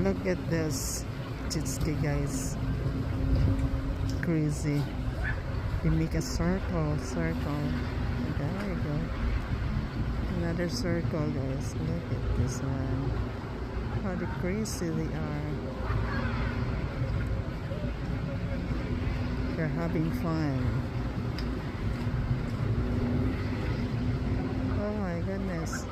Look at this jet ski, guys. Crazy. We make a circle. There you go. Another circle, guys. Look at this one. How crazy they are. They're having fun. Oh my goodness.